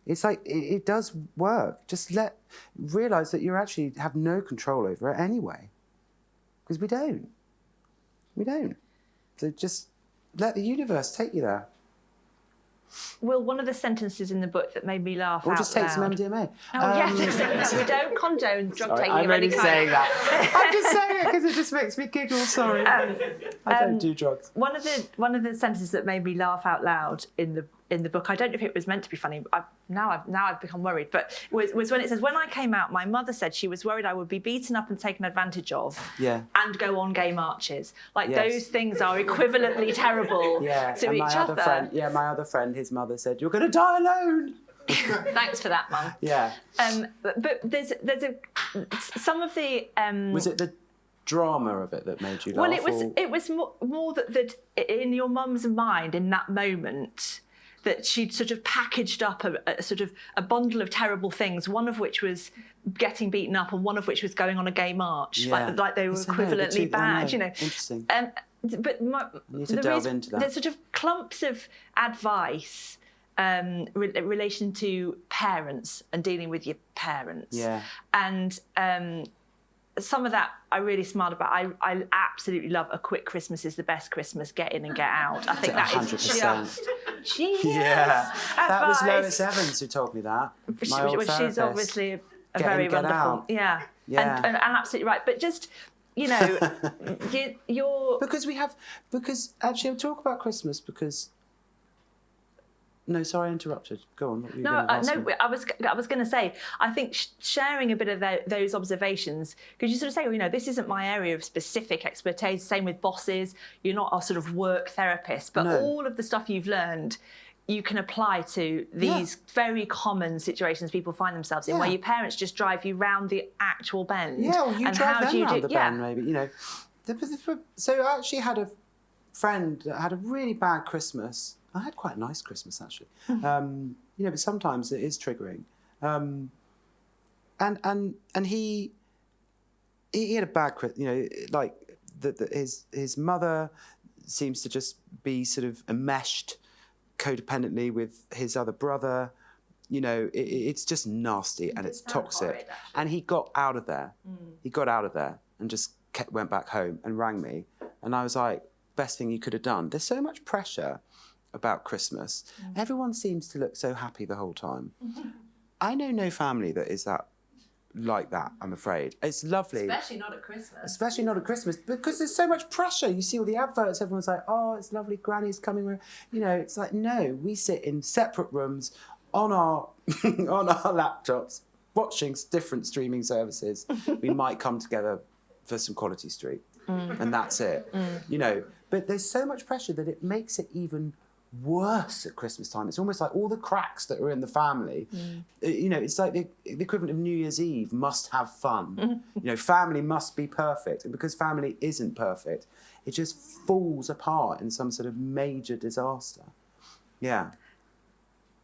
It's like, it does work. Just realise that you actually have no control over it anyway. Because we don't. We don't. So just let the universe take you there. Will, one of the sentences in the book that made me laugh or out just take loud. some MDMA. Oh, yes. We don't condone drug taking I'm of any only kind. saying that. I'm just saying it because it just makes me giggle, sorry. I don't do drugs. One of the sentences that made me laugh out loud in the book, I don't know if it was meant to be funny, now I've become worried, but was when it says, when I came out, my mother said she was worried I would be beaten up and taken advantage of and go on gay marches. Like, those things are equivalently terrible to each other. My other friend, his mother said, you're going to die alone. Thanks for that, Mum. Yeah. But there's some of the... was it the drama of it that made you laugh? Well, it was more that in your mum's mind in that moment, that she'd sort of packaged up a sort of a bundle of terrible things, one of which was getting beaten up and one of which was going on a gay march, like they were equivalently bad, you know. Interesting. But you need to delve into that. There's sort of clumps of advice in relation to parents and dealing with your parents. Yeah. And some of that I really smiled about. I absolutely love A Quick Christmas is the Best Christmas, get in and get out. I think that 100%. is just genius. Yeah, that was advice. Lois Evans who told me that. My old therapist. She's obviously a Get very in, get wonderful. out. Yeah. And absolutely right. But just, you know, you're... Because actually I'll talk about Christmas because... No, sorry, I interrupted. Go on. What were you going to ask me? I was going to say, I think sharing a bit of those observations, because you sort of say, well, you know, this isn't my area of specific expertise. Same with bosses. You're not a sort of work therapist, but all of the stuff you've learned, you can apply to these very common situations people find themselves in, where your parents just drive you round the actual bend. Yeah, or you drive them round the bend, maybe. You know, so I actually had a friend that had a really bad Christmas. I had quite a nice Christmas, actually. You know, but sometimes it is triggering. And he had a bad Christmas. You know, like his mother seems to just be sort of enmeshed codependently with his other brother. You know, it's just nasty and it's toxic. Horrid, and he got out of there. He got out of there and just went back home and rang me. And I was like, best thing you could have done. There's so much pressure about Christmas. Everyone seems to look so happy the whole time. I know no family that is like that, I'm afraid. It's lovely. Especially not at Christmas. Especially not at Christmas, because there's so much pressure. You see all the adverts, everyone's like, oh, it's lovely, Granny's coming. You know, it's like, no, we sit in separate rooms on our on our laptops, watching different streaming services. We might come together for some Quality Street, and that's it. You know, but there's so much pressure that it makes it even worse at Christmas time. It's almost like all the cracks that are in the family. You know, it's like the equivalent of New Year's Eve must have fun. You know, family must be perfect, and because family isn't perfect, it just falls apart in some sort of major disaster. Yeah.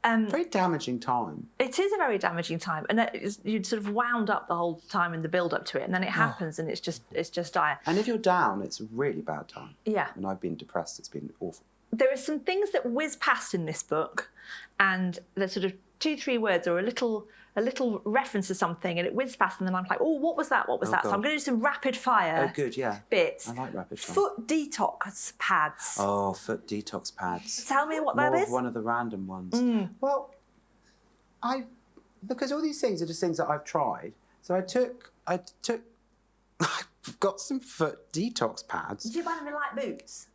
Very damaging time. It is a very damaging time, and you'd sort of wound up the whole time in the build-up to it, and then it happens, and it's just dire. And if you're down, it's a really bad time. Yeah. And I've been depressed. It's been awful. There are some things that whiz past in this book, and there's sort of 2-3 words or a little reference to something, and it whizzes past, and then I'm like, oh, what was that? What was that? God. So I'm going to do some rapid fire. Oh, good, yeah. Bits. I like rapid fire. Foot detox pads. Oh, foot detox pads. Tell me what that More is. of one of the random ones. Well, because all these things are just things that I've tried. So I got some foot detox pads. Did you buy them in like boots?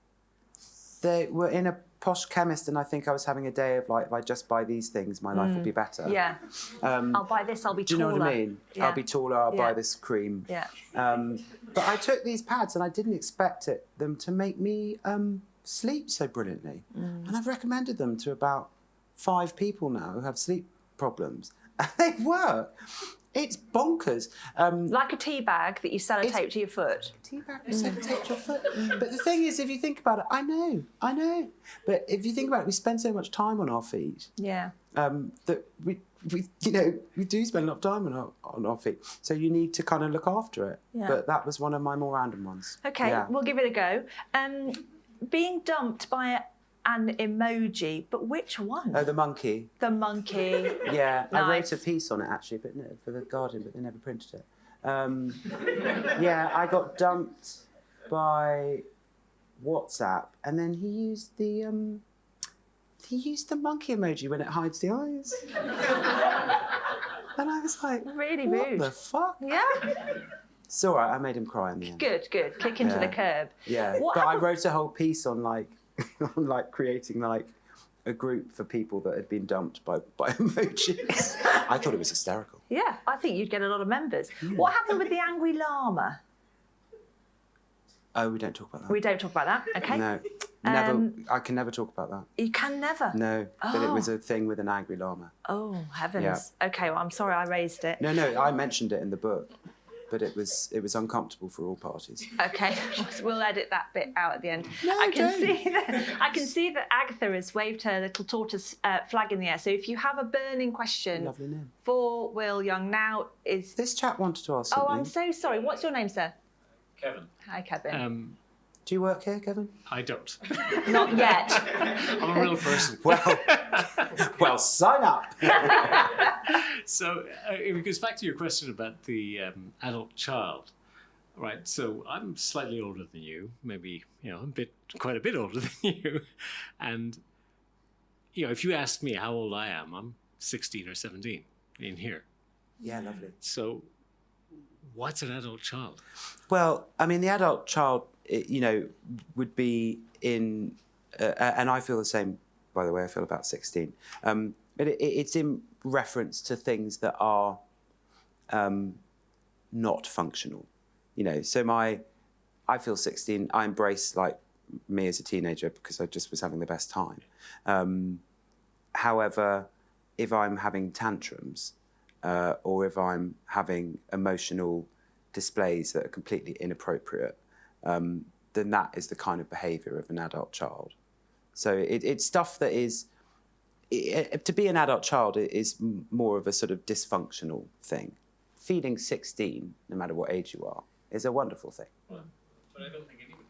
They were in a posh chemist, and I think I was having a day of like, if I just buy these things, my life will be better. Yeah. I'll buy this, I'll be Do you taller. know what I mean? Yeah. I'll be taller, I'll buy this cream. Yeah. But I took these pads and I didn't expect them to make me sleep so brilliantly. And I've recommended them to about 5 people now who have sleep problems. And they work. It's bonkers. Like a tea bag that you sellotape to your foot. Tea bag you sellotape to your foot. But the thing is, if you think about it, I know. But if you think about it, we spend so much time on our feet. Yeah. That we do spend a lot of time on our feet. So you need to kind of look after it. Yeah. But that was one of my more random ones. Okay, Yeah. we'll give it a go. Being dumped by an emoji, but which one? Oh, the monkey. The monkey. Yeah, I Nice. wrote a piece on it actually, but no, for the Guardian, but they never printed it. Yeah, I got dumped by WhatsApp, and then he used the monkey emoji when it hides the eyes. And I was like, Really what rude. the fuck? Yeah. It's all right, I made him cry in the end. Good. Kick into the curb. Yeah, What but I happened- wrote a whole piece on on creating a group for people that had been dumped by emojis. I thought it was hysterical. Yeah, I think you'd get a lot of members. What happened with the angry llama? Oh, we don't talk about that. We don't talk about that, okay? No, never. I can never talk about that. You can never. No, but it was Oh. a thing with an angry llama. Oh, heavens. Yeah. Okay, well, I'm sorry I raised it. No, I mentioned it in the book, but it was uncomfortable for all parties. Okay, we'll edit that bit out at the end. No, I can don't. see that Agatha has waved her little tortoise flag in the air. So if you have a burning question Lovely name. for Will Young, now is. This chap wanted to ask Oh, something. I'm so sorry. What's your name, sir? Kevin, Hi, Kevin. Do you work here, Kevin? I don't. Not yet. I'm a real person. Well, sign up. So it goes back to your question about the adult child, right? So I'm slightly older than you, maybe quite a bit older than you, and if you ask me how old I am, I'm 16 or 17 in here. Yeah, lovely. So, what's an adult child? Well, I mean, the adult child, would be in, and I feel the same, by the way, I feel about 16. But it's in reference to things that are not functional. So I feel 16, I embrace like me as a teenager because I just was having the best time. However, if I'm having tantrums, or if I'm having emotional displays that are completely inappropriate, then that is the kind of behaviour of an adult child. So it's stuff that is, to be an adult child is more of a sort of dysfunctional thing. Feeling 16, no matter what age you are, is a wonderful thing. Well, but I don't think anybody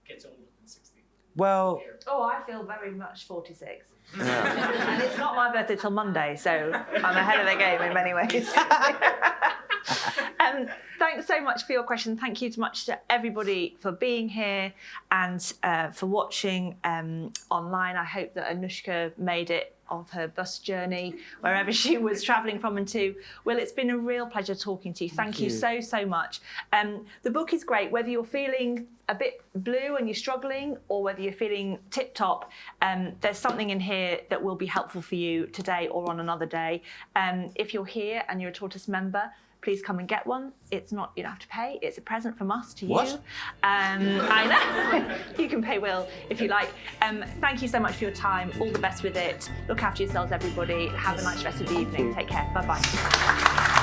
gets older than 16. Well, Oh, I feel very much 46. yeah. And it's not my birthday till Monday, so I'm ahead of the game in many ways. thanks so much for your question. Thank you so much to everybody for being here and for watching online. I hope that Anushka made it of her bus journey, wherever she was travelling from and to. Will, it's been a real pleasure talking to you. Thank you so, so much. The book is great, whether you're feeling a bit blue and you're struggling or whether you're feeling tip-top, there's something in here that will be helpful for you today or on another day. If you're here and you're a Tortoise member, please come and get one. It's not, you don't have to pay. It's a present from us to you. What? I know. You can pay Will if you like. Thank you so much for your time. All the best with it. Look after yourselves, everybody. Have a nice rest of the evening. Take care. Bye-bye.